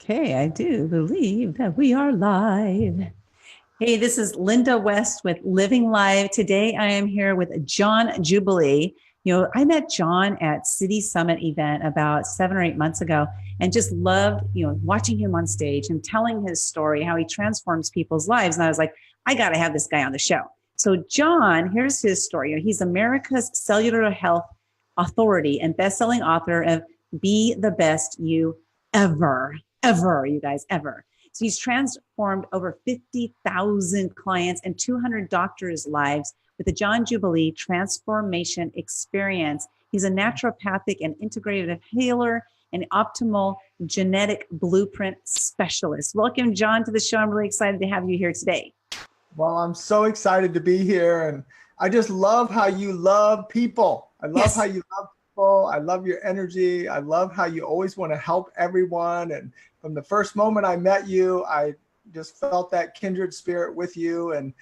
Okay, I do believe that we are live. Hey, this is Linda West with Living Live. Today I am here with John Jubilee. I met John at City Summit event about 7 or 8 months ago and just loved, watching him on stage and telling his story, how he transforms people's lives. And I was like, I got to have this guy on the show. So John, here's his story. He's America's Cellular Health Authority and best-selling author of Be the Best You Ever, you guys, ever. So he's transformed over 50,000 clients and 200 doctors' lives with the John Jubilee Transformation Experience. He's a naturopathic and integrative healer and optimal genetic blueprint specialist. Welcome, John, to the show. I'm really excited to have you here today. Well, I'm so excited to be here. And I just love how you love people. I love how you love people. I love your energy. I love how you always want to help everyone. And from the first moment I met you, I just felt that kindred spirit with you. And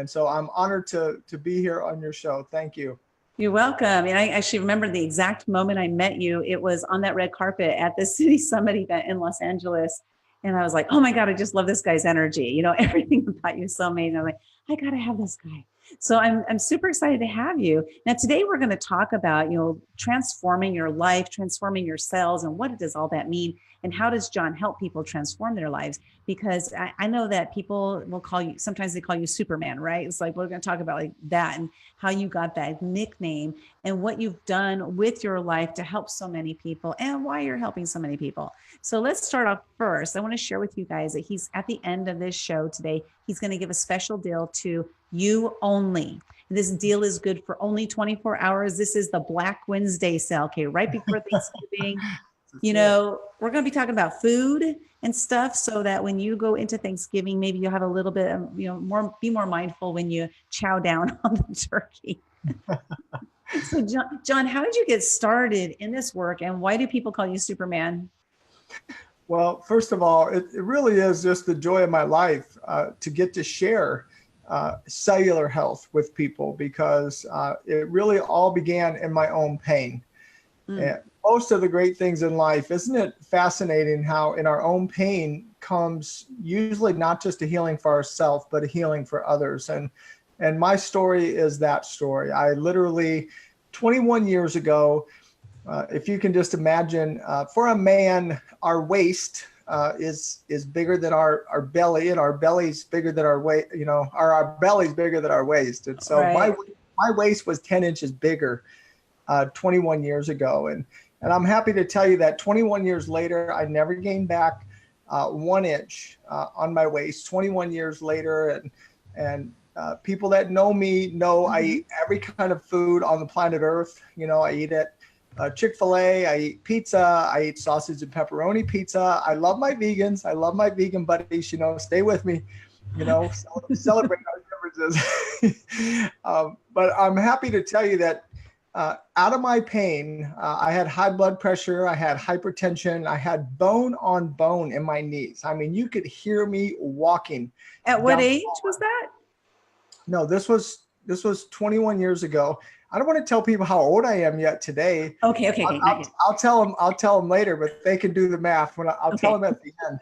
so I'm honored to be here on your show. Thank you. You're welcome. And I actually remember the exact moment I met you. It was on that red carpet at the City Summit event in Los Angeles. And I was like, oh my God, I just love this guy's energy. Everything about you is so amazing. I'm like, I got to have this guy. So I'm super excited to have you. Now, today we're going to talk about, transforming your life, transforming your cells, and what does all that mean? And how does John help people transform their lives? Because I know that people will call you, sometimes they call you Superman, right? It's like, we're going to talk about like that and how you got that nickname and what you've done with your life to help so many people and why you're helping so many people. So let's start off first. I want to share with you guys that he's at the end of this show today. He's going to give a special deal to you only. This deal is good for only 24 hours. This is the Black Wednesday sale. Okay, right before Thanksgiving. We're going to be talking about food and stuff so that when you go into Thanksgiving, maybe you'll have a little bit of, be more mindful when you chow down on the turkey. So John, how did you get started in this work and why do people call you Superman? Well, first of all, it really is just the joy of my life to get to share cellular health with people because it really all began in my own pain. And most of the great things in life, isn't it fascinating how in our own pain comes usually not just a healing for ourselves, but a healing for others. And my story is that story. I literally, 21 years ago, if you can just imagine, for a man, our waist is bigger than our belly, and our belly's bigger than our waist. Our belly's bigger than our waist. And so right. my waist was 10 inches bigger 21 years ago. And I'm happy to tell you that 21 years later, I never gained back 1 inch on my waist. 21 years later, and people that know me know I eat every kind of food on the planet Earth. I eat it. Chick-fil-A, I eat pizza, I eat sausage and pepperoni pizza. I love my vegans. I love my vegan buddies, stay with me, celebrate our differences. But I'm happy to tell you that out of my pain, I had high blood pressure, I had hypertension, I had bone on bone in my knees. I mean, you could hear me walking. At what age was that? No, this was 21 years ago. I don't want to tell people how old I am yet today. Okay. I'll tell them later, but they can do the math I'll tell them at the end.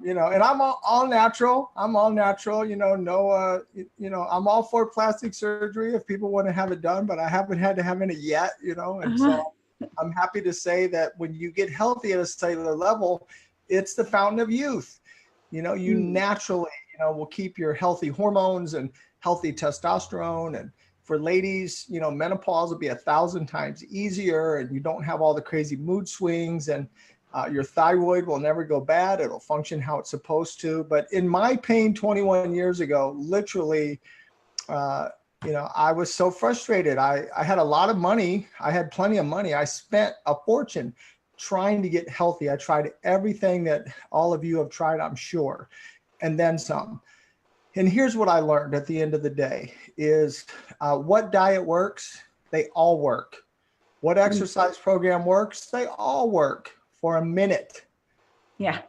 And I'm all natural. I'm all natural, I'm all for plastic surgery if people want to have it done, but I haven't had to have it yet, and so I'm happy to say that when you get healthy at a cellular level, it's the fountain of youth. You naturally, will keep your healthy hormones and healthy testosterone. And for ladies, menopause will be 1,000 times easier and you don't have all the crazy mood swings, and your thyroid will never go bad. It'll function how it's supposed to. But in my pain 21 years ago, literally, I was so frustrated. I had a lot of money. I had plenty of money. I spent a fortune trying to get healthy. I tried everything that all of you have tried, I'm sure, and then some. And here's what I learned at the end of the day is what diet works, they all work. What exercise program works, they all work for a minute. Yeah.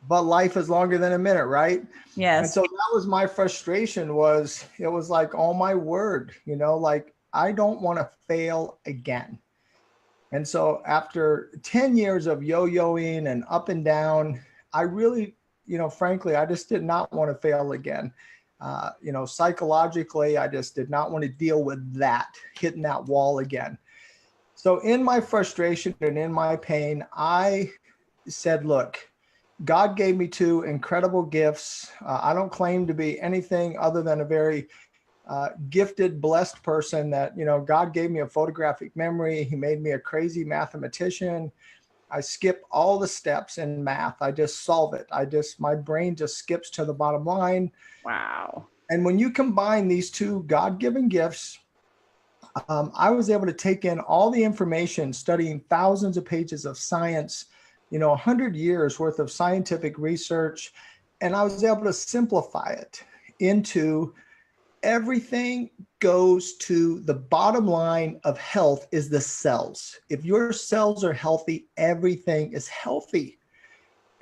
But life is longer than a minute, right? Yes. And so that was my frustration it was like, oh my word, like I don't want to fail again. And so after 10 years of yo-yoing and up and down, I really, frankly, I just did not want to fail again. Psychologically, I just did not want to deal with that, hitting that wall again. So in my frustration and in my pain, I said, look, God gave me two incredible gifts. I don't claim to be anything other than a very gifted, blessed person that, God gave me a photographic memory. He made me a crazy mathematician. I skip all the steps in math. I just solve it. My brain just skips to the bottom line. Wow. And when you combine these two God-given gifts, I was able to take in all the information, studying thousands of pages of science, 100 years worth of scientific research. And I was able to simplify it into everything goes to the bottom line of health is the cells. If your cells are healthy, everything is healthy.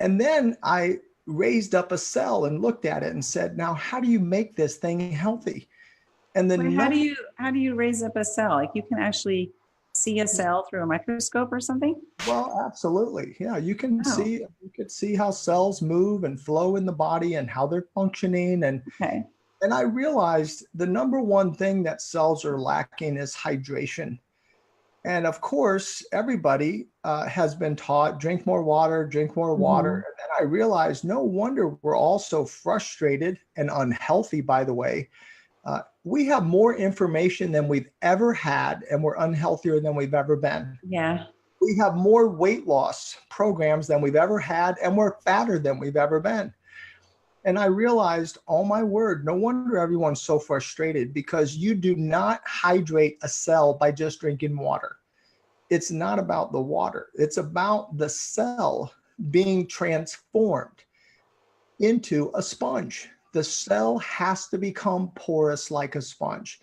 And then I raised up a cell and looked at it and said, now, how do you make this thing healthy? And then How do you raise up a cell? Like you can actually see a cell through a microscope or something? Well, absolutely. Yeah, you could see how cells move and flow in the body and how they're functioning. Okay. And I realized the number one thing that cells are lacking is hydration. And of course, everybody has been taught, drink more water, drink more water. And then I realized no wonder we're all so frustrated and unhealthy, by the way. We have more information than we've ever had, and we're unhealthier than we've ever been. Yeah. We have more weight loss programs than we've ever had, and we're fatter than we've ever been. And I realized, oh my word, no wonder everyone's so frustrated, because you do not hydrate a cell by just drinking water. It's not about the water. It's about the cell being transformed into a sponge. The cell has to become porous like a sponge.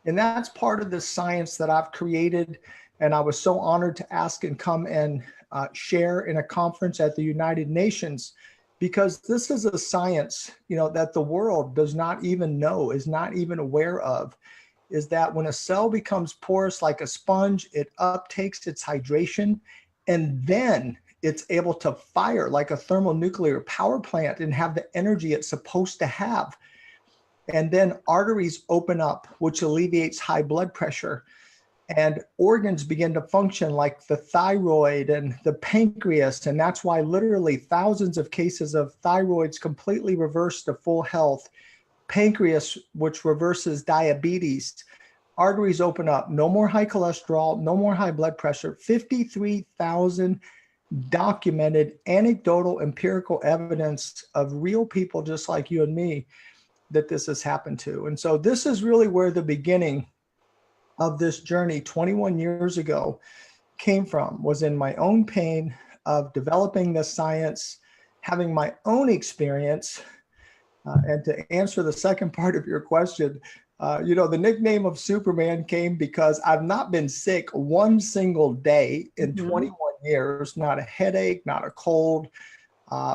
And that's part of the science that I've created. And I was so honored to ask and come and share in a conference at the United Nations, because this is a science, that the world does not even know, is not even aware of, is that when a cell becomes porous like a sponge, it uptakes its hydration, and then it's able to fire like a thermonuclear power plant and have the energy it's supposed to have. And then arteries open up, which alleviates high blood pressure. And organs begin to function like the thyroid and the pancreas. And that's why literally thousands of cases of thyroids completely reverse to full health. Pancreas, which reverses diabetes. Arteries open up, no more high cholesterol, no more high blood pressure. 53,000 documented anecdotal empirical evidence of real people just like you and me that this has happened to. And so this is really where the beginning of this journey 21 years ago came from, was in my own pain of developing the science, having my own experience. And to answer the second part of your question, the nickname of Superman came because I've not been sick one single day in 21 years, not a headache, not a cold.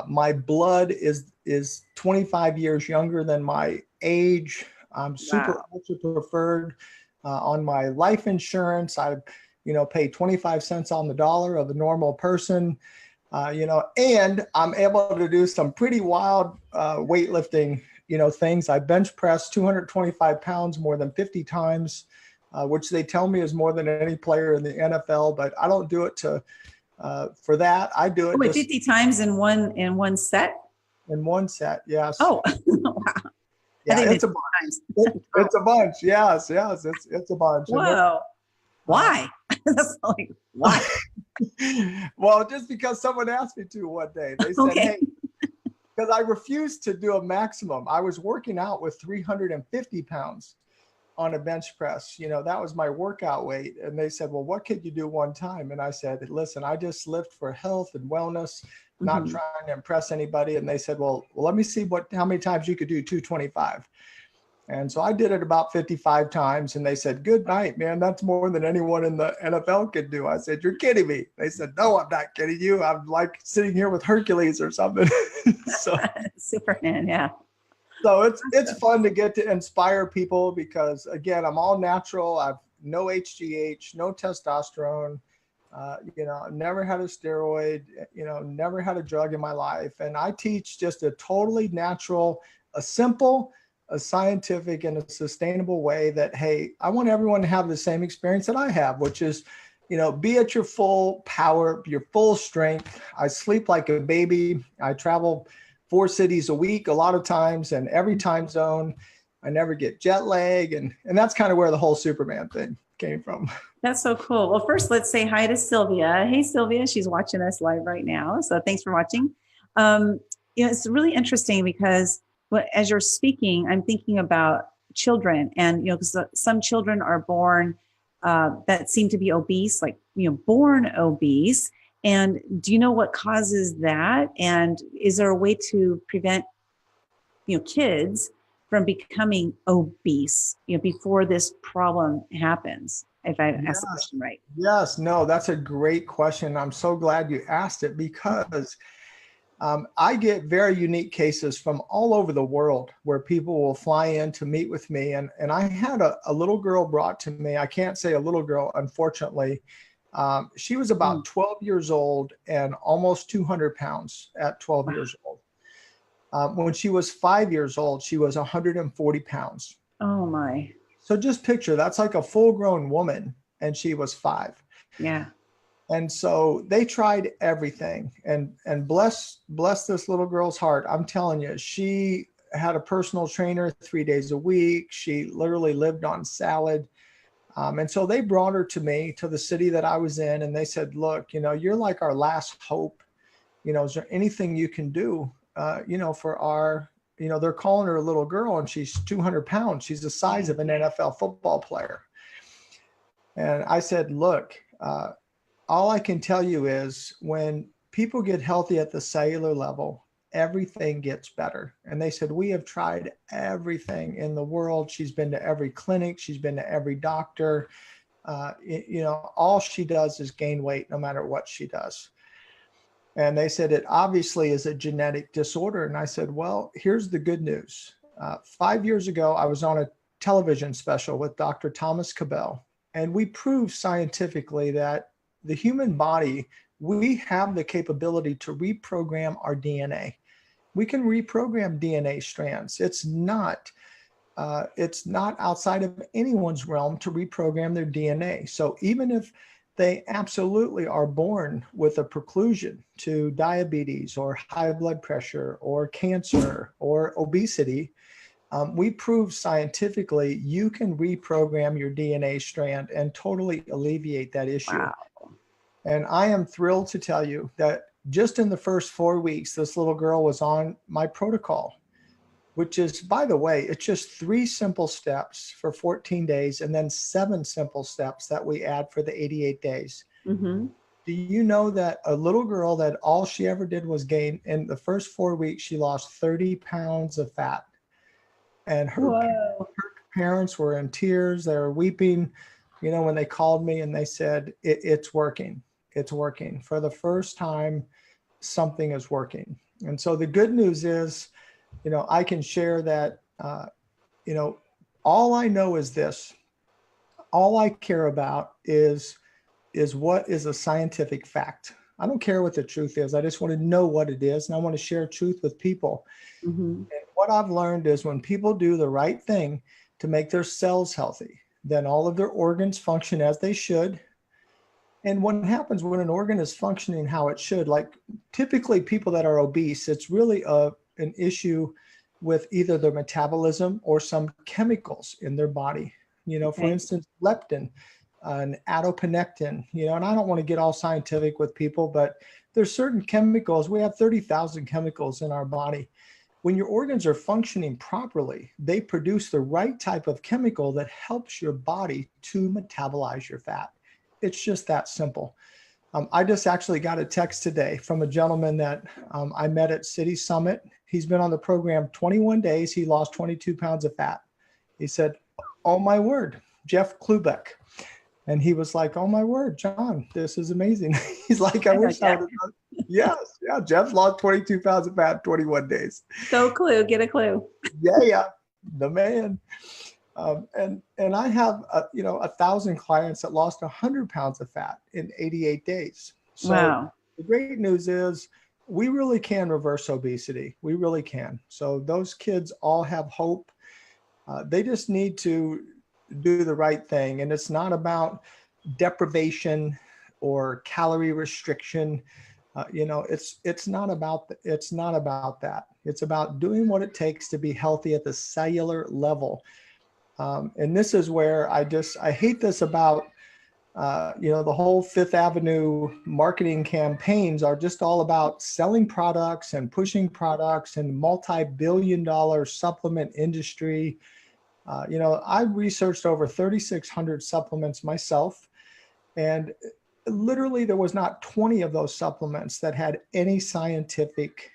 My blood is 25 years younger than my age. I'm super ultra preferred on my life insurance. I, pay 25 cents on the dollar of a normal person, and I'm able to do some pretty wild weightlifting, things. I bench press 225 pounds more than 50 times, which they tell me is more than any player in the NFL, but I don't do it for that. I do it 50 times in one set? In one set, yes. Oh, wow. Yeah, it's a bunch. It's a bunch. Yes, it's a bunch. Whoa. Why? That's like, why? Well, just because someone asked me to one day. They said, hey, because I refused to do a maximum. I was working out with 350 pounds on a bench press. That was my workout weight. And they said, well, what could you do one time? And I said, listen, I just lift for health and wellness, not trying to impress anybody. And they said, well, let me see how many times you could do 225. And so I did it about 55 times. And they said, good night, man. That's more than anyone in the NFL could do. I said, you're kidding me. They said, no, I'm not kidding you. I'm like sitting here with Hercules or something. So Superman, yeah. So it's fun to get to inspire people, because again, I'm all natural. I've no HGH, no testosterone. Never had a steroid, never had a drug in my life. And I teach just a totally natural, a simple, a scientific, and a sustainable way that, hey, I want everyone to have the same experience that I have, which is, be at your full power, your full strength. I sleep like a baby. I travel 4 cities a week, a lot of times, and every time zone. I never get jet lag. And that's kind of where the whole Superman thing came from. That's so cool. Well, first, let's say hi to Sylvia. Hey, Sylvia, she's watching us live right now. So thanks for watching. It's really interesting because as you're speaking, I'm thinking about children, and because some children are born that seem to be obese, like born obese. And do you know what causes that? And is there a way to prevent kids from becoming obese before this problem happens? If I asked the question right. Yes, no, that's a great question. I'm so glad you asked it because I get very unique cases from all over the world where people will fly in to meet with me. And I had a little girl brought to me. I can't say a little girl, unfortunately. She was about 12 years old and almost 200 pounds at 12 years old. When she was 5 years old, she was 140 pounds. Oh my. So just picture, that's like a full grown woman, and she was 5. Yeah. And so they tried everything, and bless this little girl's heart. I'm telling you, she had a personal trainer 3 days a week. She literally lived on salad. And so they brought her to me, to the city that I was in. And they said, look, you're like our last hope. Is there anything you can do, for our, they're calling her a little girl, and she's 200 pounds. She's the size of an NFL football player. And I said, look, all I can tell you is when people get healthy at the cellular level, everything gets better. And they said, we have tried everything in the world. She's been to every clinic. She's been to every doctor. All she does is gain weight no matter what she does. And they said, it obviously is a genetic disorder. And I said, well, here's the good news. 5 years ago, I was on a television special with Dr. Thomas Cabell, and we proved scientifically that the human body, we have the capability to reprogram our DNA. We can reprogram DNA strands. It's not outside of anyone's realm to reprogram their DNA. So even if they absolutely are born with a preclusion to diabetes or high blood pressure or cancer or obesity, we proved scientifically you can reprogram your DNA strand and totally alleviate that issue. Wow. And I am thrilled to tell you that just in the first 4 weeks, this little girl was on my protocol, which is, by the way, it's just 3 simple steps for 14 days and then 7 simple steps that we add for the 88 days. Mm-hmm. Do you know that a little girl that all she ever did was gain, in the first 4 weeks, she lost 30 pounds of fat. And her parents were in tears. They were weeping, when they called me and they said, it's working. It's working. For the first time, something is working. And so the good news is, I can share that, all I know is this. All I care about is what is a scientific fact. I don't care what the truth is. I just want to know what it is. And I want to share truth with people. Mm-hmm. And what I've learned is when people do the right thing to make their cells healthy, then all of their organs function as they should. And what happens when an organ is functioning how it should, like typically people that are obese, it's really an issue with either their metabolism or some chemicals in their body. For instance, leptin, and adiponectin, and I don't want to get all scientific with people, but there's certain chemicals. We have 30,000 chemicals in our body. When your organs are functioning properly, they produce the right type of chemical that helps your body to metabolize your fat. It's just that simple. I just actually got a text today from a gentleman that I met at City Summit. He's been on the program 21 days. He lost 22 pounds of fat. He said, oh my word, Jeff Klubeck. And he was like, oh my word, John, this is amazing. He's like, I wish I would have done. Yes. Yeah. Jeff lost 22 pounds of fat in 21 days. So get a clue. Yeah. The man. And I have, 1,000 clients that lost 100 pounds of fat in 88 days. So Wow. the great news is we really can reverse obesity. We really can. So those kids all have hope. They just need to do the right thing. And it's not about deprivation or calorie restriction. It's not about that. It's about doing what it takes to be healthy at the cellular level. And this is where I hate this about, the whole Fifth Avenue marketing campaigns are just all about selling products and pushing products and multi-billion-dollar supplement industry. I've researched over 3,600 supplements myself, and literally there was not 20 of those supplements that had any scientific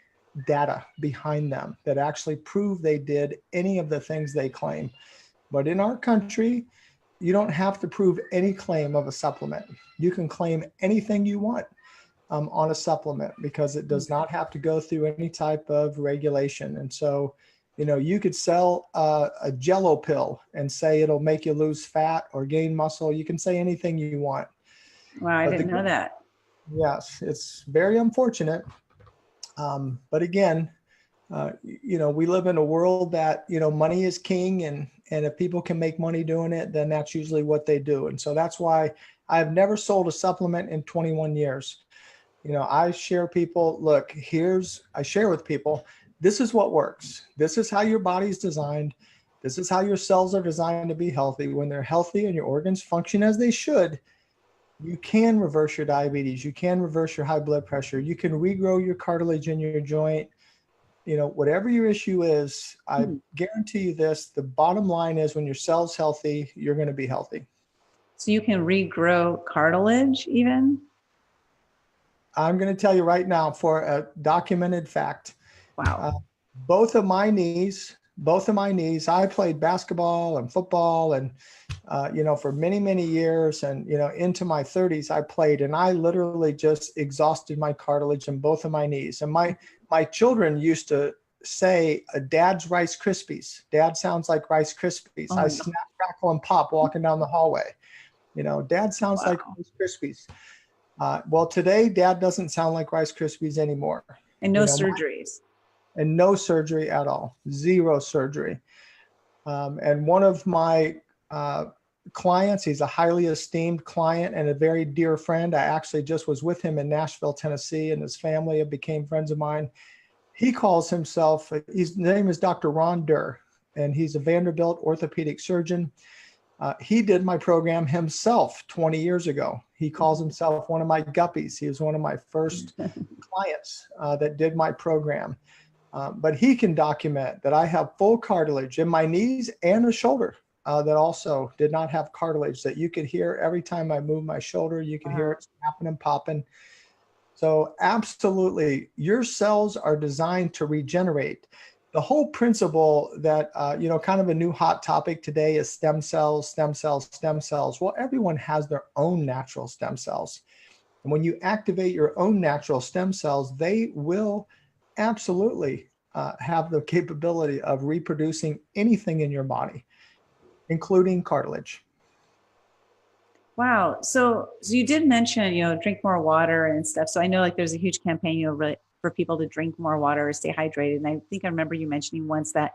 data behind them that actually proved they did any of the things they claim. But in our country, you don't have to prove any claim of a supplement. You can claim anything you want on a supplement because it does not have to go through any type of regulation. And so, you could sell a Jello pill and say it'll make you lose fat or gain muscle. You can say anything you want. Wow. I But didn't know that. yes, it's very unfortunate. But again, we live in a world that, money is king, and if people can make money doing it, then that's usually what they do. And so that's why I've never sold a supplement in 21 years. I share with people, this is what works. This is how your body's designed. This is how your cells are designed to be healthy. When they're healthy and your organs function as they should, you can reverse your diabetes. You can reverse your high blood pressure. You can regrow your cartilage in your joint. Whatever your issue is, I guarantee you this, the bottom line is when your cell's healthy, you're going to be healthy. So you can regrow cartilage even? I'm going to tell you right now for a documented fact. Wow. Both of my knees, I played basketball and football and, for many, many years and, into my 30s, I played, and I literally just exhausted my cartilage in both of my knees. And my children used to say, Dad's Rice Krispies. Dad sounds like Rice Krispies. Oh, I no. snap, crackle, and pop walking down the hallway. Dad sounds like Wow. Rice Krispies. Well, today, Dad doesn't sound like Rice Krispies anymore. And no surgeries. And no surgery at all, zero surgery. And one of my clients, he's a highly esteemed client and a very dear friend. I actually just was with him in Nashville, Tennessee, and his family became friends of mine. He calls himself, his name is Dr. Ron Durr, and he's a Vanderbilt orthopedic surgeon. He did my program himself 20 years ago. He calls himself one of my guppies. He was one of my first clients that did my program. But he can document that I have full cartilage in my knees and a shoulder that also did not have cartilage, that you could hear every time I move my shoulder, you could hear it snapping and popping. So absolutely, your cells are designed to regenerate. The whole principle that, kind of a new hot topic today is stem cells, stem cells, stem cells. Well, everyone has their own natural stem cells. And when you activate your own natural stem cells, they will absolutely have the capability of reproducing anything in your body, including cartilage. Wow. So you did mention, drink more water and stuff. So I know there's a huge campaign, for people to drink more water or stay hydrated. And I think I remember you mentioning once that,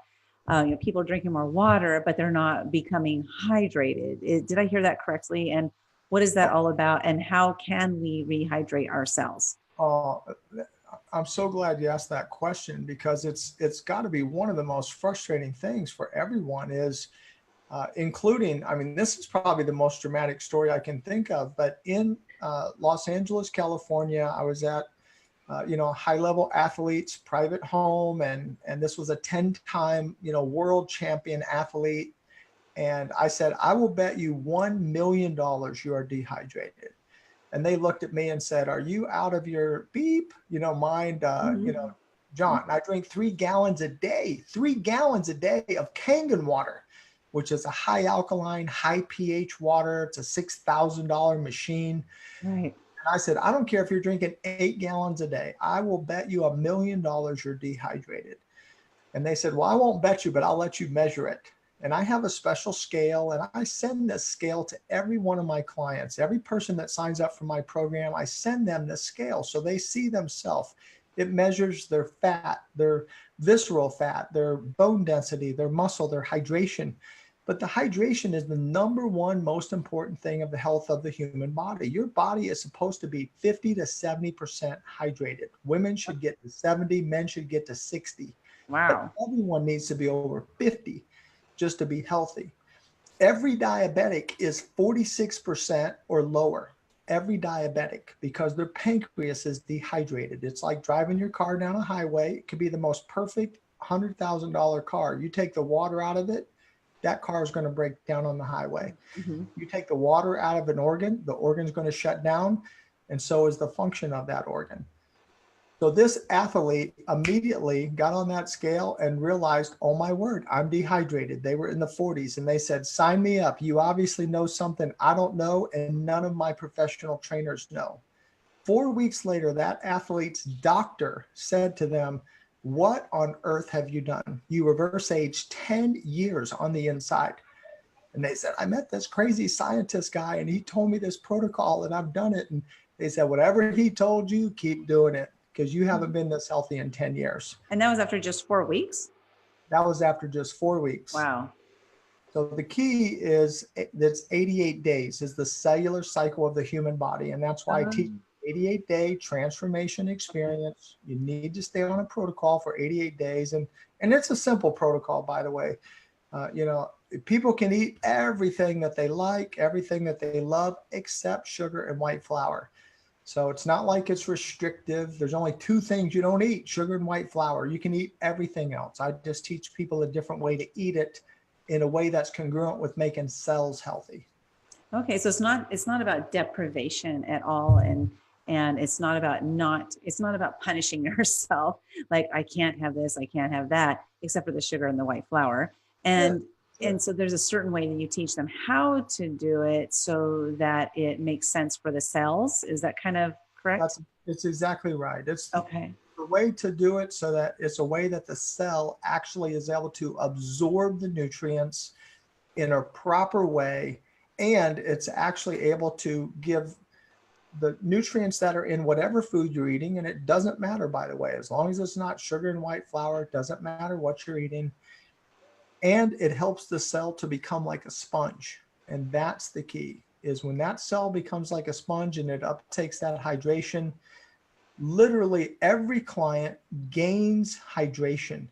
people are drinking more water, but they're not becoming hydrated. Did I hear that correctly? And what is that all about? And how can we rehydrate ourselves? I'm so glad you asked that question, because it's got to be one of the most frustrating things for everyone is, including, this is probably the most dramatic story I can think of, but in Los Angeles, California, I was at, high-level athlete's private home, and this was a 10-time, world champion athlete. And I said, I will bet you $1 million you are dehydrated. And they looked at me and said, are you out of your mind? John, I drink 3 gallons a day of Kangen water, which is a high alkaline, high pH water. It's a $6,000 machine. Right. And I said, I don't care if you're drinking 8 gallons a day. I will bet you $1 million you're dehydrated. And they said, well, I won't bet you, but I'll let you measure it. And I have a special scale, and I send this scale to every one of my clients. Every person that signs up for my program, I send them the scale so they see themselves. It measures their fat, their visceral fat, their bone density, their muscle, their hydration. But the hydration is the number one most important thing of the health of the human body. Your body is supposed to be 50 to 70% hydrated. Women should get to 70, men should get to 60. But Wow. everyone needs to be over 50 just to be healthy. Every diabetic is 46% or lower. Every diabetic, because their pancreas is dehydrated. It's like driving your car down a highway. It could be the most perfect $100,000 car. You take the water out of it, that car is going to break down on the highway. Mm-hmm. You take the water out of an organ, the organ's going to shut down, and so is the function of that organ. So this athlete immediately got on that scale and realized, oh my word, I'm dehydrated. They were in the 40s and they said, sign me up. You obviously know something I don't know and none of my professional trainers know. 4 weeks later, that athlete's doctor said to them, what on earth have you done? You reverse age 10 years on the inside. And they said, I met this crazy scientist guy and he told me this protocol and I've done it. And they said, whatever he told you, keep doing it because you haven't been this healthy in 10 years. And that was after just 4 weeks? That was after just 4 weeks. Wow. So the key is that's 88 days is the cellular cycle of the human body. And that's why I teach 88-day transformation experience. You need to stay on a protocol for 88 days. And it's a simple protocol, by the way. People can eat everything that they like, everything that they love, except sugar and white flour. So it's not like it's restrictive. There's only 2 things you don't eat, sugar and white flour. You can eat everything else. I just teach people a different way to eat it in a way that's congruent with making cells healthy. Okay, so it's not about deprivation at all, and it's not about punishing yourself. Like I can't have this, I can't have that, except for the sugar and the white flour. And Sure. And so there's a certain way that you teach them how to do it so that it makes sense for the cells. Is that kind of correct? It's exactly right. It's Okay. the way to do it so that it's a way that the cell actually is able to absorb the nutrients in a proper way. And it's actually able to give the nutrients that are in whatever food you're eating. And it doesn't matter, by the way, as long as it's not sugar and white flour, it doesn't matter what you're eating. And it helps the cell to become like a sponge. And that's the key, is when that cell becomes like a sponge and it uptakes that hydration, literally every client gains hydration.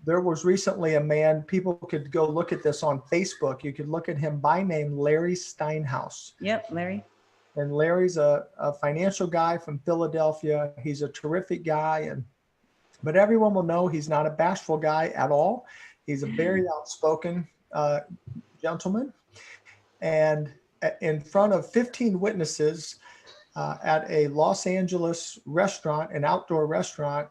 There was recently a man, people could go look at this on Facebook. You could look at him by name, Larry Steinhaus. Yep, Larry. And Larry's a financial guy from Philadelphia. He's a terrific guy. But everyone will know he's not a bashful guy at all. He's a very outspoken gentleman. And in front of 15 witnesses at a Los Angeles restaurant, an outdoor restaurant,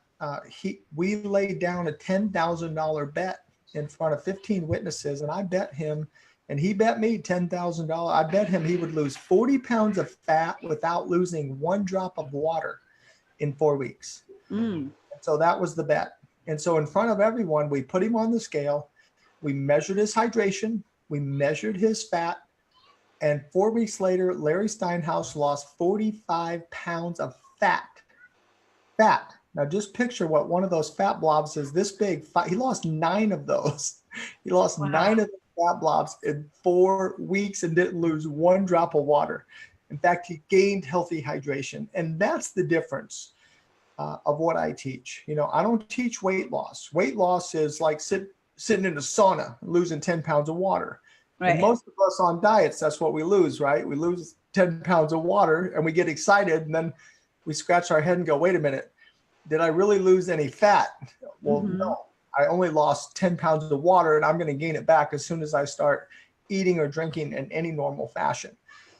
we laid down a $10,000 bet in front of 15 witnesses. And I bet him, and he bet me $10,000. I bet him he would lose 40 pounds of fat without losing 1 drop of water in 4 weeks. So that was the bet. And so in front of everyone, we put him on the scale. We measured his hydration. We measured his fat. And 4 weeks later, Larry Steinhaus lost 45 pounds of fat. Now just picture what one of those fat blobs is this big. He lost 9 of those. He lost 9 of the fat blobs in 4 weeks and didn't lose 1 drop of water. In fact, he gained healthy hydration. And that's the difference of what I teach. I don't teach weight loss. Weight loss is like sitting in a sauna, losing 10 pounds of water. Right. And most of us on diets, that's what we lose, right? We lose 10 pounds of water and we get excited and then we scratch our head and go, wait a minute, did I really lose any fat? Well, no, I only lost 10 pounds of water and I'm going to gain it back as soon as I start eating or drinking in any normal fashion.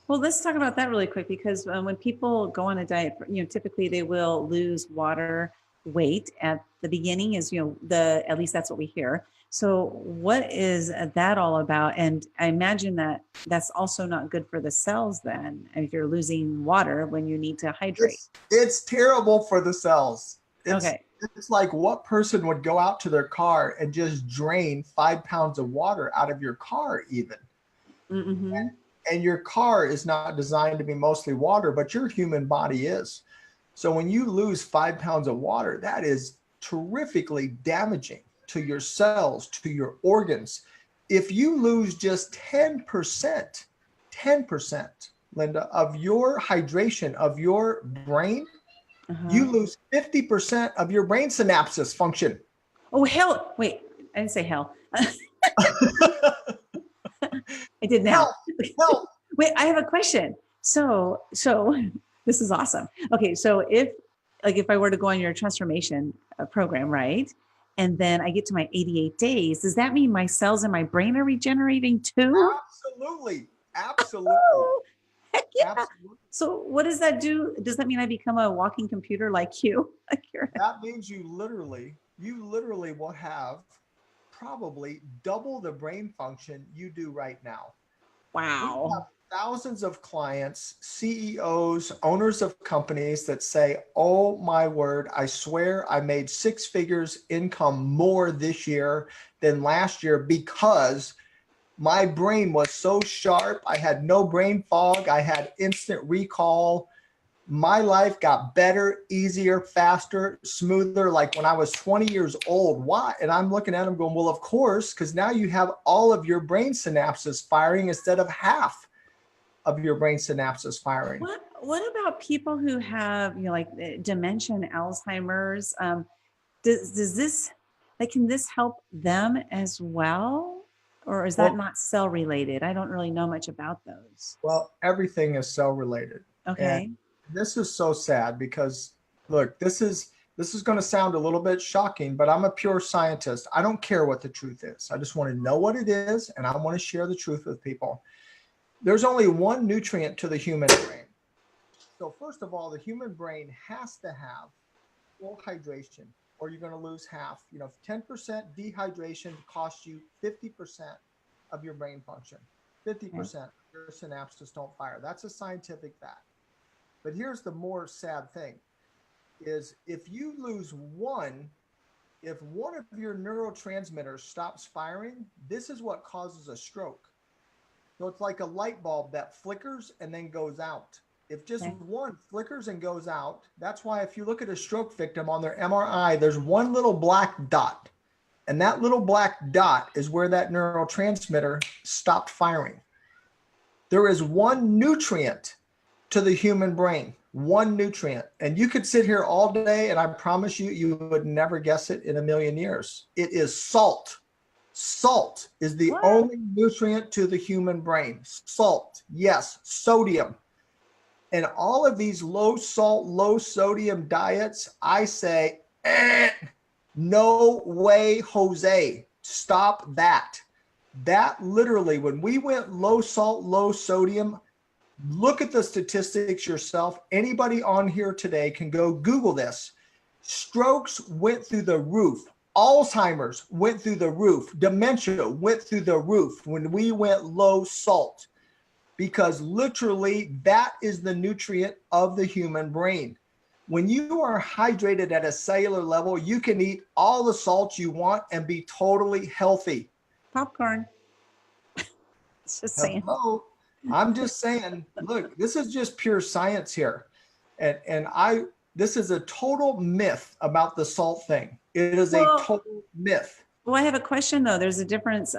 Well, let's talk about that really quick, because when people go on a diet, typically they will lose water weight at the beginning at least that's what we hear. So what is that all about? And I imagine that that's also not good for the cells then, if you're losing water when you need to hydrate. It's terrible for the cells. Okay. It's like what person would go out to their car and just drain 5 pounds of water out of your car even? Mm-hmm. And your car is not designed to be mostly water, but your human body is. So when you lose 5 pounds of water, that is terrifically damaging to your cells, to your organs. If you lose just 10%, Linda, of your hydration of your brain, Uh-huh. you lose 50% of your brain synapses function. Oh, hell. Wait, I didn't say hell. I did now. Health, health. Wait, I have a question. So this is awesome. Okay, so if I were to go on your transformation program, right? And then I get to my 88 days, does that mean my cells in my brain are regenerating too? Absolutely. Absolutely. Oh, heck yeah. Absolutely. So what does that do? Does that mean I become a walking computer like you? Like That means you literally will have probably double the brain function you do right now. We have wow. thousands of clients, CEOs, owners of companies that say, oh my word, I swear I made 6 figures income more this year than last year because my brain was so sharp. I had no brain fog. I had instant recall. My life got better, easier, faster, smoother, like when I was 20 years old. Why? And I'm looking at them going, well, of course, because now you have all of your brain synapses firing instead of half of your brain synapses firing. What about people who have, like dementia and Alzheimer's? Does this, like, can this help them as well? Or is that Well, not cell related? I don't really know much about those. well, everything is cell related. And Okay. this is so sad because look, this is going to sound a little bit shocking, but I'm a pure scientist. I don't care what the truth is. I just want to know what it is and I want to share the truth with people. There's only one nutrient to the human brain. So first of all, the human brain has to have full hydration or you're going to lose half. 10% dehydration costs you 50% of your brain function. Okay. 50% of your synapses don't fire. That's a scientific fact. But here's the more sad thing is if one of your neurotransmitters stops firing, this is what causes a stroke. So it's like a light bulb that flickers and then goes out. If just Okay. one flickers and goes out, that's why if you look at a stroke victim on their MRI, there's one little black dot. And that little black dot is where that neurotransmitter stopped firing. There is one nutrient to the human brain, one nutrient. And you could sit here all day and I promise you, you would never guess it in a million years. It is salt. Salt is the What? only nutrient to the human brain. Salt, yes, sodium. And all of these low salt, low sodium diets, I say, no way, Jose, stop that. That literally, when we went low salt, low sodium, look at the statistics yourself. Anybody on here today can go Google this. Strokes went through the roof. Alzheimer's went through the roof. Dementia went through the roof when we went low salt, because literally that is the nutrient of the human brain. When you are hydrated at a cellular level, you can eat all the salt you want and be totally healthy. Popcorn. It's just saying. Hello. I'm just saying, look, this is just pure science here. And this is a total myth about the salt thing. It is a Well, total myth. well, I have a question though. There's a difference.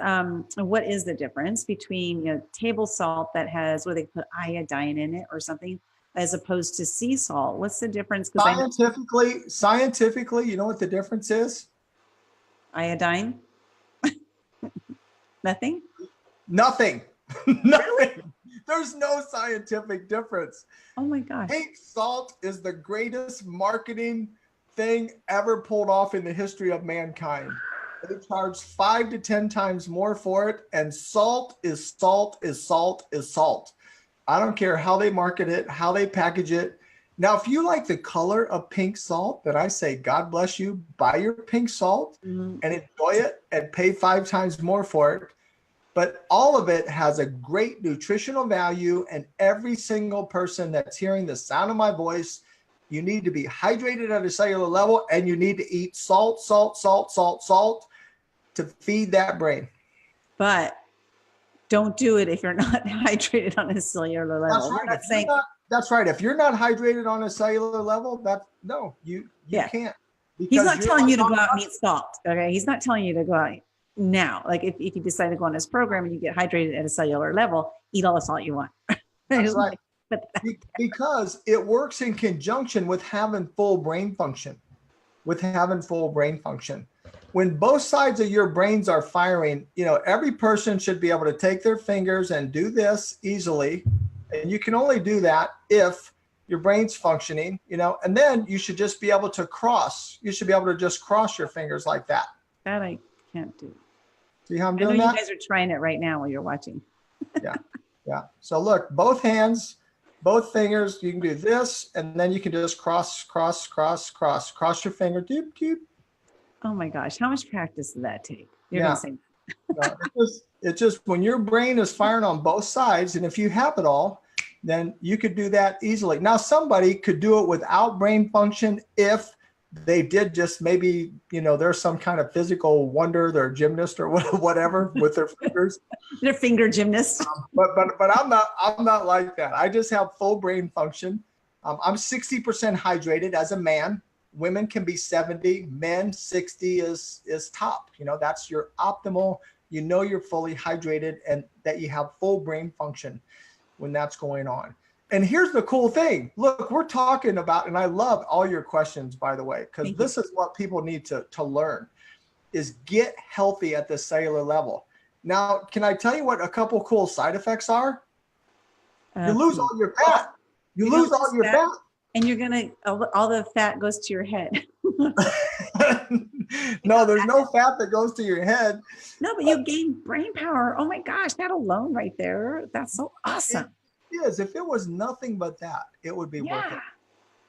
What is the difference between table salt that has where they put iodine in it or something, as opposed to sea salt? What's the difference? Because I know Scientifically, you know what the difference is? iodine, nothing. Nothing. Nothing. There's no scientific difference. Oh my gosh. Pink salt is the greatest marketing thing ever pulled off in the history of mankind. They charge 5 to 10 times more for it, and salt is salt is salt is salt. I don't care how they market it, how they package it. Now, if you like the color of pink salt, then I say, God bless you, buy your pink salt Mhm. and enjoy it and pay 5 times more for it. But all of it has a great nutritional value, and every single person that's hearing the sound of my voice You need to be hydrated at a cellular level, and you need to eat salt, salt, salt, salt, salt to feed that brain. But don't do it if you're not hydrated on a cellular level. We're not saying That's right. If you're not hydrated on a cellular level, you yeah. can't. He's not telling you to go out and eat salt. Okay. He's not telling you to go out now. Like if you decide to go on this program and you get hydrated at a cellular level, eat all the salt you want. That's right. Because it works in conjunction with having full brain function. When both sides of your brains are firing, every person should be able to take their fingers and do this easily. And you can only do that if your brain's functioning, and then you should just be able to cross. You should be able to just cross your fingers like that. That I can't do. See how I'm doing that? I know you guys are trying it right now while you're watching. Yeah. So look, both hands, both fingers, you can do this, and then you can just cross your finger. Doop, doop. Oh my gosh, how much practice did that take? You're gonna say it's just when your brain is firing on both sides, and if you have it all, then you could do that easily. Now, somebody could do it without brain function if they did just maybe, there's some kind of physical wonder, they're a gymnast or whatever with their fingers. They're finger gymnasts. But I'm not like that. I just have full brain function. I'm 60% hydrated as a man. Women can be 70, men 60 is top. That's your optimal. You're fully hydrated and that you have full brain function when that's going on. And here's the cool thing. Look, we're talking about, and I love all your questions, by the way, because this is what people need to learn, is get healthy at the cellular level. Now, can I tell you what a couple cool side effects are? You lose all your fat. You lose all your fat. And you're going to, all the fat goes to your head. No, there's no fat that goes to your head. No, but you gain brain power. Oh my gosh, that alone right there. That's so awesome. It is. If it was nothing but that, it would be worth it.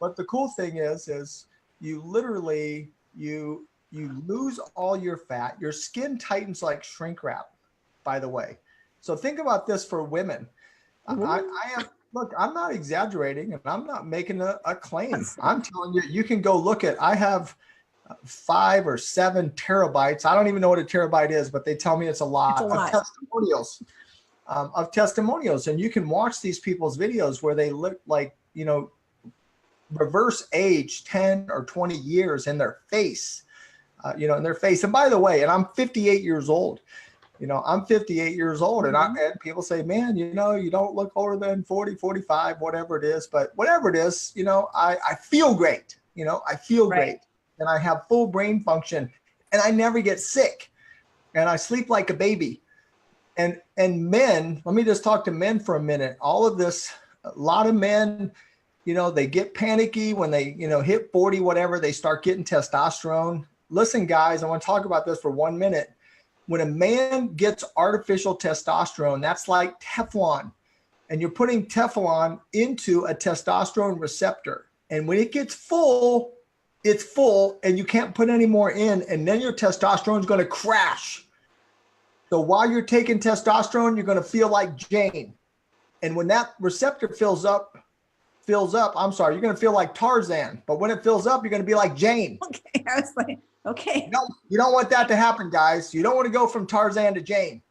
But the cool thing is you literally, you lose all your fat. Your skin tightens like shrink wrap, by the way. So think about this for women. Look, I'm not exaggerating and I'm not making a claim. I'm telling you, you can go look at, I have 5 or 7 terabytes. I don't even know what a terabyte is, but they tell me it's a lot. Of testimonials. And you can watch these people's videos where they look like, reverse age 10 or 20 years in their face, in their face. And by the way, and I'm 58 years old. I'm 58 years old and and people say, man, you don't look older than 40, 45, whatever it is. But whatever it is, I feel great. I feel great and I have full brain function and I never get sick and I sleep like a baby. And men, let me just talk to men for a minute. All of this, a lot of men, they get panicky when they, hit 40, whatever, they start getting testosterone. Listen, guys, I want to talk about this for 1 minute. When a man gets artificial testosterone, that's like Teflon. And you're putting Teflon into a testosterone receptor. And when it gets full, it's full and you can't put any more in. And then your testosterone is going to crash. So while you're taking testosterone, you're going to feel like Jane. And when that receptor fills up, you're going to feel like Tarzan. But when it fills up, you're going to be like Jane. Okay. I was like, okay. You don't want that to happen, guys. You don't want to go from Tarzan to Jane.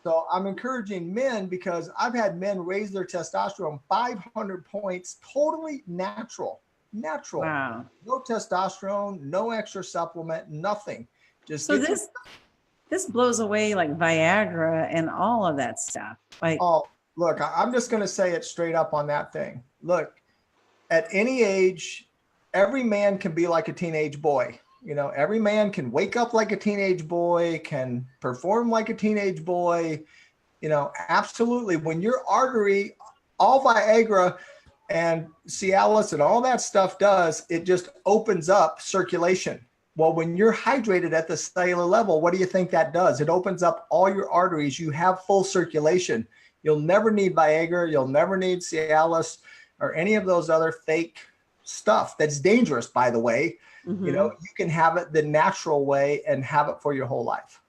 So I'm encouraging men because I've had men raise their testosterone 500 points, totally natural. Wow. No testosterone, no extra supplement, nothing. Just so this blows away like Viagra and all of that stuff. Look, I'm just going to say it straight up on that thing. Look, at any age, every man can be like a teenage boy. Every man can wake up like a teenage boy, can perform like a teenage boy. Absolutely. When your artery, all Viagra and Cialis and all that stuff does, it just opens up circulation. Well, when you're hydrated at the cellular level, what do you think that does? It opens up all your arteries. You have full circulation. You'll never need Viagra. You'll never need Cialis or any of those other fake stuff that's dangerous, by the way. You can have it the natural way and have it for your whole life.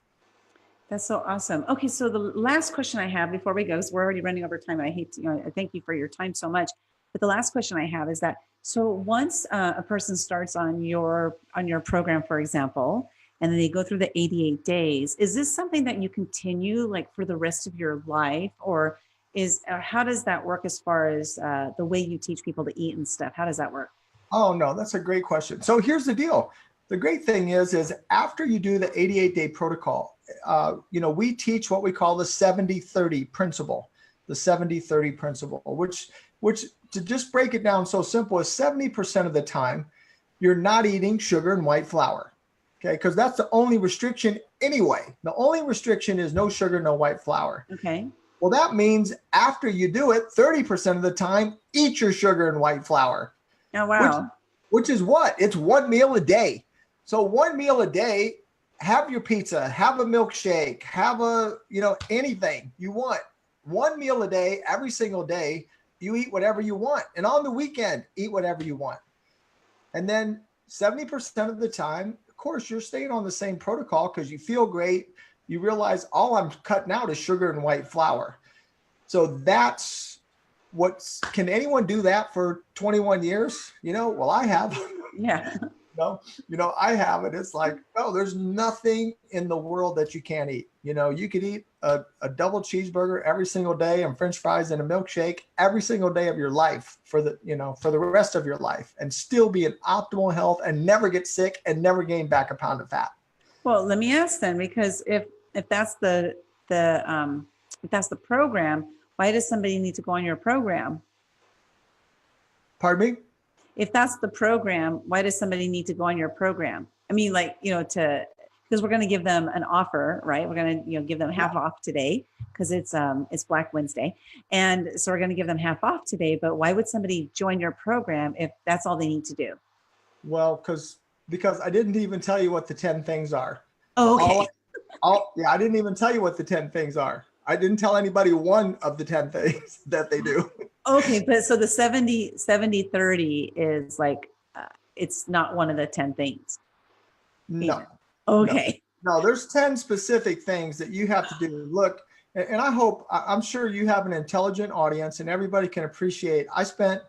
That's so awesome. Okay. So the last question I have before we go, because we're already running over time. And I hate to, I thank you for your time so much. But the last question I have is that So once a person starts on your program, for example, and then they go through the 88 days, is this something that you continue like for the rest of your life, or how does that work as far as the way you teach people to eat and stuff? How does that work? Oh, no, that's a great question. So here's the deal. The great thing is after you do the 88-day protocol, we teach what we call the 70-30 principle, the 70-30 principle, which to just break it down so simple is 70% of the time, you're not eating sugar and white flour. Okay. Cause that's the only restriction anyway. The only restriction is no sugar, no white flour. Okay. Well, that means after you do it, 30% of the time, eat your sugar and white flour. Oh, wow. Which is what? It's one meal a day. So one meal a day, have your pizza, have a milkshake, have anything you want. One meal a day, every single day, you eat whatever you want. And on the weekend, eat whatever you want. And then 70% of the time, of course, you're staying on the same protocol because you feel great. You realize all I'm cutting out is sugar and white flour. So that's can anyone do that for 21 years? Well, I have. Yeah. I have it. It's like, there's nothing in the world that you can't eat. You could eat a double cheeseburger every single day and French fries and a milkshake every single day of your life for the rest of your life and still be in optimal health and never get sick and never gain back a pound of fat. Well, let me ask then, because if that's if that's the program, why does somebody need to go on your program? Pardon me? If that's the program, why does somebody need to go on your program? I mean, because we're going to give them an offer, right? We're going to, give them half off today because it's Black Wednesday. And so we're going to give them half off today, but why would somebody join your program if that's all they need to do? Well, because I didn't even tell you what the 10 things are. Oh, okay. I didn't even tell you what the 10 things are. I didn't tell anybody one of the 10 things that they do. Okay. But so the 70-30 is like, it's not one of the 10 things. No. Okay. No, there's 10 specific things that you have to do. Look, and I'm sure you have an intelligent audience and everybody can appreciate. I spent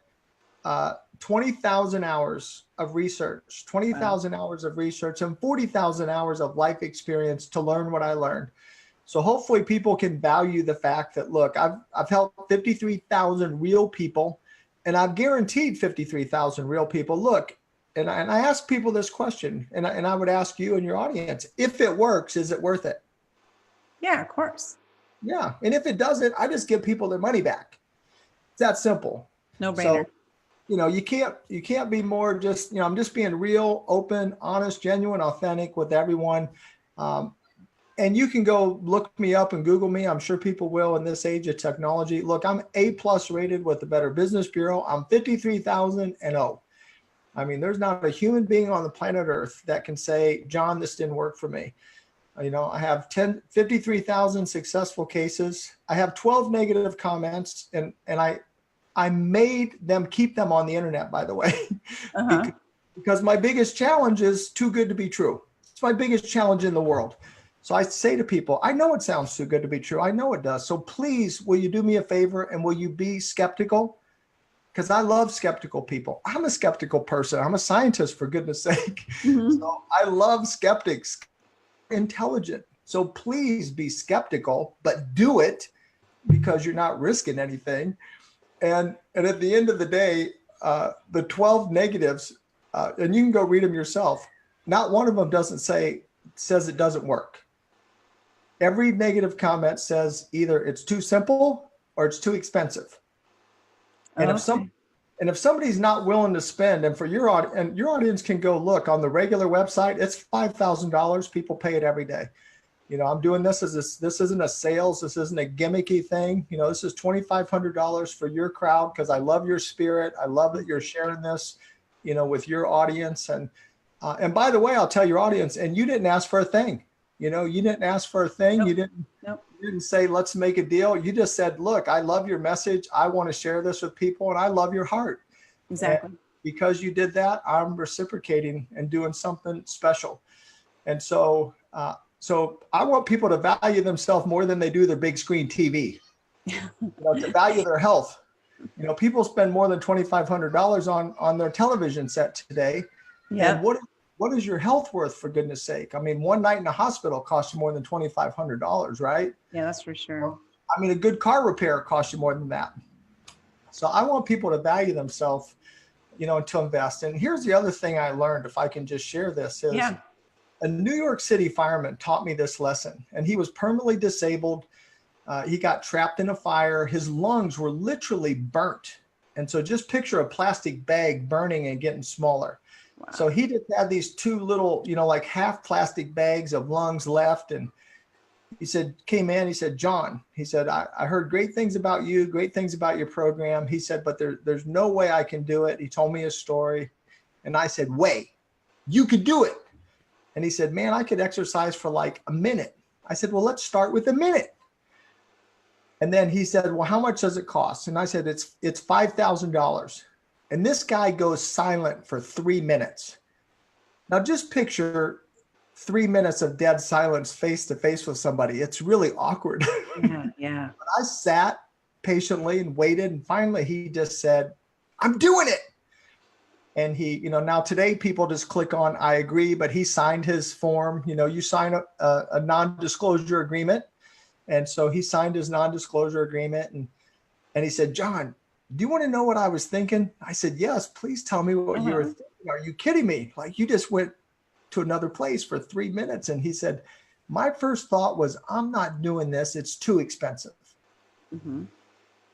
20,000 hours of research, 20,000 hours of research and 40,000 hours of life experience to learn what I learned. So hopefully people can value the fact that, look, I've helped 53,000 real people and I've guaranteed 53,000 real people. Look, and I ask people this question, and I would ask you and your audience, if it works, is it worth it? Yeah, of course. Yeah. And if it doesn't, I just give people their money back. It's that simple. No brainer. So, you can't be more just, I'm just being real, open, honest, genuine, authentic with everyone. And you can go look me up and Google me. I'm sure people will in this age of technology. Look, I'm A+ rated with the Better Business Bureau. I'm 53,000 and oh. I mean, there's not a human being on the planet Earth that can say, John, this didn't work for me. I have 53,000 successful cases. I have 12 negative comments, and I made them keep them on the internet, by the way, because my biggest challenge is too good to be true. It's my biggest challenge in the world. So I say to people, I know it sounds too good to be true. I know it does. So please, will you do me a favor and will you be skeptical? Because I love skeptical people. I'm a skeptical person. I'm a scientist, for goodness sake. Mm-hmm. So I love skeptics, intelligent. So please be skeptical, but do it because you're not risking anything. And at the end of the day, the 12 negatives, and you can go read them yourself. Not one of them says it doesn't work. Every negative comment says either it's too simple or it's too expensive. And if somebody's not willing to spend, and your audience can go look on the regular website, it's $5,000. People pay it every day. I'm doing this this isn't a sales, this isn't a gimmicky thing. This is $2,500 for your crowd because I love your spirit. I love that you're sharing this, with your audience. And by the way, I'll tell your audience, and you didn't ask for a thing. You didn't ask for a thing. Nope. You didn't say, let's make a deal. You just said, look, I love your message. I want to share this with people and I love your heart. Exactly. And because you did that, I'm reciprocating and doing something special. And so I want people to value themselves more than they do their big screen TV, to value their health. You know, people spend more than $2,500 on their television set today. And Yep. what is your health worth, for goodness sake? I mean, one night in a hospital costs you more than $2,500, right? Yeah, that's for sure. I mean, a good car repair costs you more than that. So I want people to value themselves, you know, and to invest. And here's the other thing I learned, if I can just share this, is Yeah. a New York City fireman taught me this lesson, and he was permanently disabled. He got trapped in a fire. His lungs were literally burnt. And so just picture a plastic bag burning and getting smaller. Wow. So he just had these two little, you know, like half plastic bags of lungs left. And he said, came in, he said, John, he said, I heard great things about you, great things about your program. He said, but there's no way I can do it. He told me his story. And I said, wait, you could do it. And he said, man, I could exercise for like a minute. I said, well, let's start with a minute. And then he said, well, how much does it cost? And I said, it's $5,000. And this guy goes silent for 3 minutes. Now just picture 3 minutes of dead silence face to face with somebody. It's really awkward. Yeah. Yeah. But I sat patiently and waited. And finally he just said, I'm doing it. And he, you know, now today people just click on, I agree, but he signed his form. You know, you sign a non-disclosure agreement. And so he signed his non-disclosure agreement, and he said, John, do you want to know what I was thinking? I said, yes, please tell me what you were thinking. Are you kidding me? Like, you just went to another place for 3 minutes. And he said, my first thought was, I'm not doing this. It's too expensive. Mm-hmm.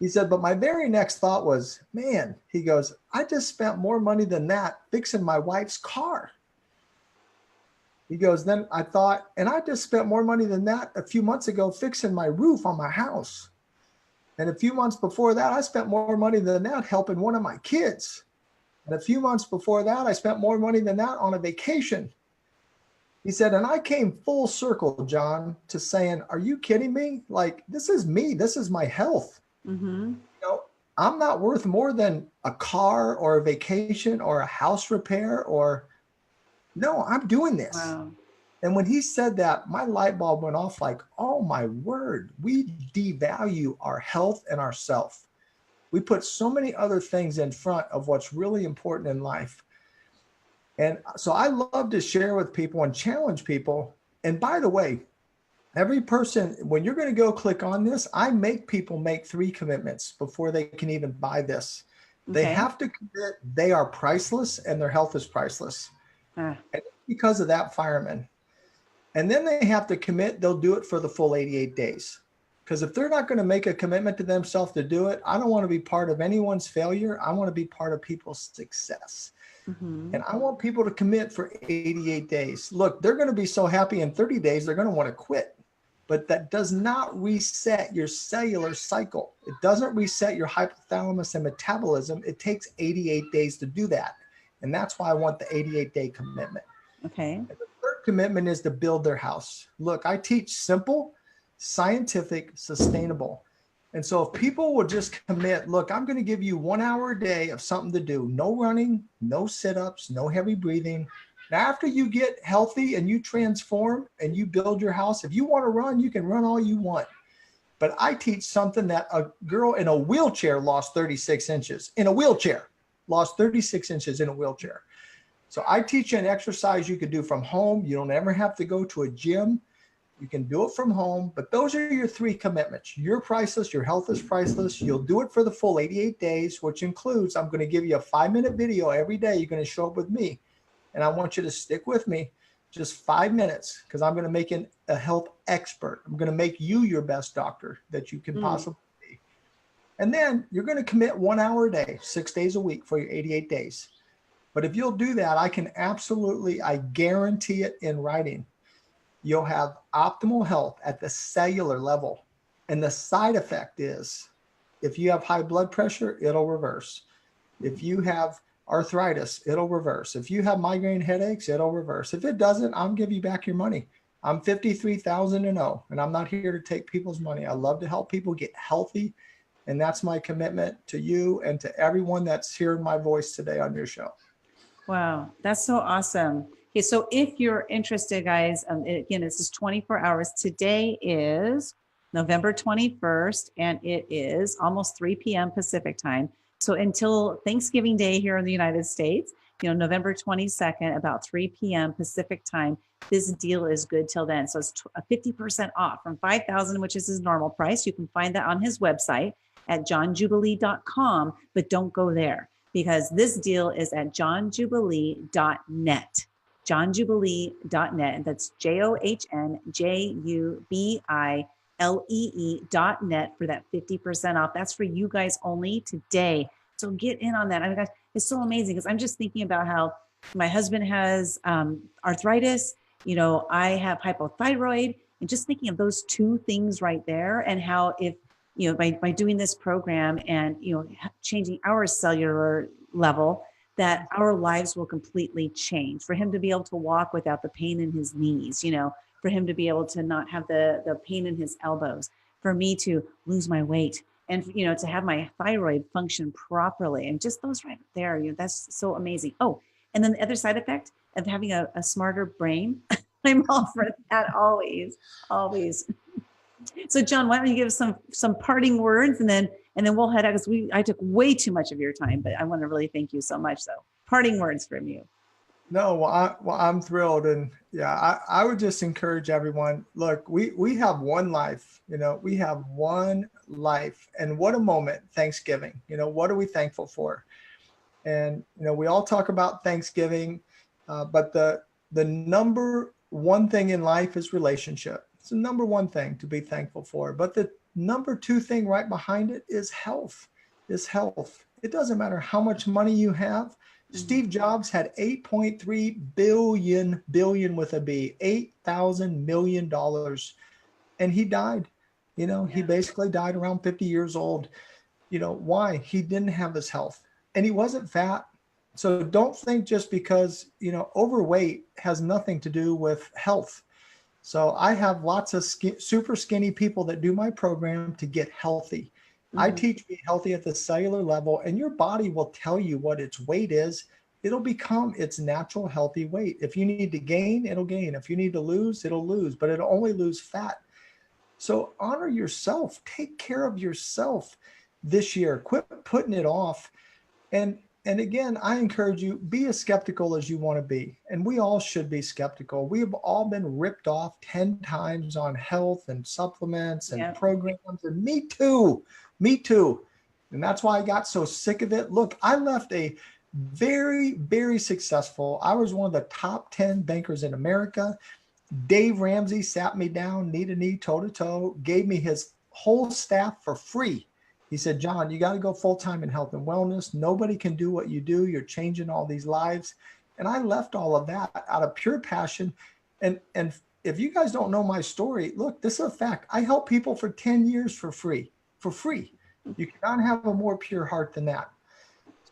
He said, but my very next thought was, man, he goes, I just spent more money than that fixing my wife's car. He goes, then I thought, and I just spent more money than that a few months ago fixing my roof on my house. And a few months before that, I spent more money than that helping one of my kids. And a few months before that, I spent more money than that on a vacation. He said, and I came full circle, John, to saying, are you kidding me? Like, this is me. This is my health. Mm-hmm. You know, I'm not worth more than a car or a vacation or a house repair or, no, I'm doing this. Wow. And when he said that, my light bulb went off like, oh my word, we devalue our health and ourself. We put so many other things in front of what's really important in life. And so I love to share with people and challenge people. And by the way, every person, when you're going to go click on this, I make people make 3 commitments before they can even buy this. Okay. They have to commit, they are priceless and their health is priceless. And because of that, fireman. And then they have to commit, they'll do it for the full 88 days. Because if they're not going to make a commitment to themselves to do it, I don't want to be part of anyone's failure. I want to be part of people's success. Mm-hmm. And I want people to commit for 88 days. Look, they're going to be so happy in 30 days, they're going to want to quit. But that does not reset your cellular cycle. It doesn't reset your hypothalamus and metabolism. It takes 88 days to do that. And that's why I want the 88-day commitment. Okay. And the third commitment is to build their house. Look, I teach simple, scientific, sustainable. And so if people will just commit, look, I'm going to give you 1 hour a day of something to do. No running, no sit-ups, no heavy breathing. Now, after you get healthy and you transform and you build your house, if you want to run, you can run all you want. But I teach something that a girl in a wheelchair lost 36 inches in a wheelchair. Lost 36 inches in a wheelchair. So I teach you an exercise you can do from home. You don't ever have to go to a gym. You can do it from home, but those are your 3 commitments. You're priceless. Your health is priceless. You'll do it for the full 88 days, which includes, I'm going to give you a 5-minute video every day. You're going to show up with me. And I want you to stick with me just 5 minutes because I'm going to make a health expert. I'm going to make you your best doctor that you can possibly be. And then you're going to commit 1 hour a day, 6 days a week for your 88 days. But if you'll do that, I can absolutely, I guarantee it in writing, you'll have optimal health at the cellular level. And the side effect is, if you have high blood pressure, it'll reverse. If you have arthritis, it'll reverse. If you have migraine headaches, it'll reverse. If it doesn't, I'll give you back your money. I'm 53,000 and 0, and I'm not here to take people's money. I love to help people get healthy. And that's my commitment to you and to everyone that's hearing my voice today on your show. Wow, that's so awesome. Okay, so if you're interested, guys, again, this is 24 hours. Today is November 21st, and it is almost 3 p.m. Pacific time. So until Thanksgiving Day here in the United States, November 22nd, about 3 p.m. Pacific time, this deal is good till then. So it's 50% off from 5,000, which is his normal price. You can find that on his website at johnjubilee.com, but don't go there because this deal is at johnjubilee.net. johnjubilee.net. And that's JOHNJUBILEE.net for that 50% off. That's for you guys only today. So get in on that. I mean, guys, it's so amazing because I'm just thinking about how my husband has arthritis. I have hypothyroid, and just thinking of those two things right there, and how if by doing this program and changing our cellular level, that our lives will completely change. For him to be able to walk without the pain in his knees, for him to be able to not have the pain in his elbows, for me to lose my weight, and to have my thyroid function properly, and just those right there, that's so amazing. Oh, and then the other side effect of having a smarter brain, I'm all for that always, always. So John, why don't you give us some parting words, and then we'll head out because I took way too much of your time, but I want to really thank you so much. So parting words from you. No, I'm thrilled, and yeah, I would just encourage everyone. Look, we have one life, we have one life, and what a moment, Thanksgiving. What are we thankful for? And we all talk about Thanksgiving, but the number one thing in life is relationship. It's the number one thing to be thankful for. But the number two thing right behind it is health. It doesn't matter how much money you have. Steve Jobs had 8.3 billion with a B, $8,000 million. And he died. He basically died around 50 years old. Why? He didn't have his health, and he wasn't fat. So don't think just because, overweight has nothing to do with health. So I have lots of super skinny people that do my program to get healthy. I teach Be Healthy at the cellular level, and your body will tell you what its weight is. It'll become its natural healthy weight. If you need to gain, it'll gain. If you need to lose, it'll lose, but it'll only lose fat. So honor yourself. Take care of yourself this year. Quit putting it off. And again, I encourage you, be as skeptical as you want to be. And we all should be skeptical. We have all been ripped off 10 times on health and supplements and programs. And me too. And that's why I got so sick of it. Look, I left a very, very successful, I was one of the top 10 bankers in America. Dave Ramsey sat me down, knee to knee, toe to toe, gave me his whole staff for free. He said, John, you got to go full-time in health and wellness. Nobody can do what you do. You're changing all these lives. And I left all of that out of pure passion. And if you guys don't know my story, look, this is a fact. I help people for 10 years for free. You cannot have a more pure heart than that.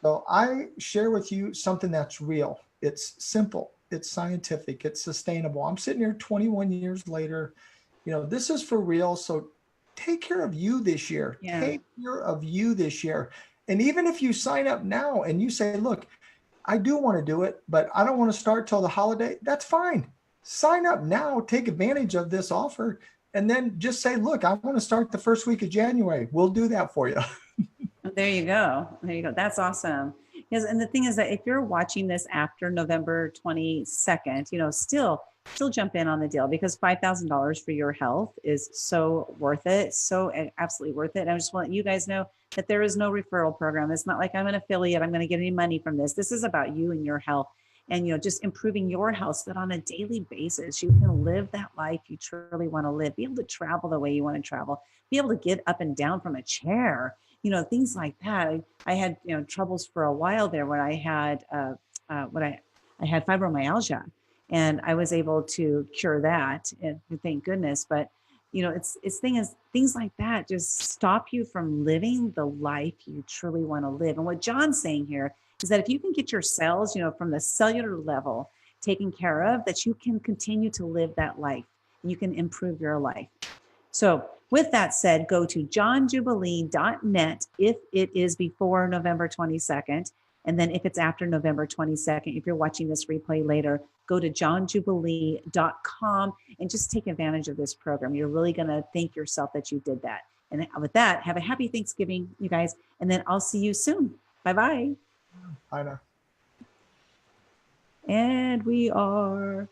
So I share with you something that's real. It's simple. It's scientific. It's sustainable. I'm sitting here 21 years later. This is for real. So take care of you this year. Yeah. Take care of you this year. And even if you sign up now and you say, look, I do want to do it, but I don't want to start till the holiday, that's fine. Sign up now, take advantage of this offer, and then just say, look, I want to start the first week of January. We'll do that for you. There you go. That's awesome. Yes, and the thing is that if you're watching this after November 22nd, still jump in on the deal, because $5,000 for your health is so worth it. So absolutely worth it. And I just want you guys know that there is no referral program. It's not like I'm an affiliate. I'm going to get any money from this. This is about you and your health, and, just improving your health so that on a daily basis, you can live that life you truly want to live, be able to travel the way you want to travel, be able to get up and down from a chair, things like that. I had, troubles for a while there when I had, I had fibromyalgia, and I was able to cure that, and thank goodness. But, things like that just stop you from living the life you truly want to live. And what John's saying here is that if you can get your cells, from the cellular level taken care of, that you can continue to live that life, and you can improve your life. So with that said, go to johnjubilee.net if it is before November 22nd. And then if it's after November 22nd, if you're watching this replay later, go to johnjubilee.com and just take advantage of this program. You're really going to thank yourself that you did that. And with that, have a happy Thanksgiving, you guys. And then I'll see you soon. Bye-bye. I know. And we are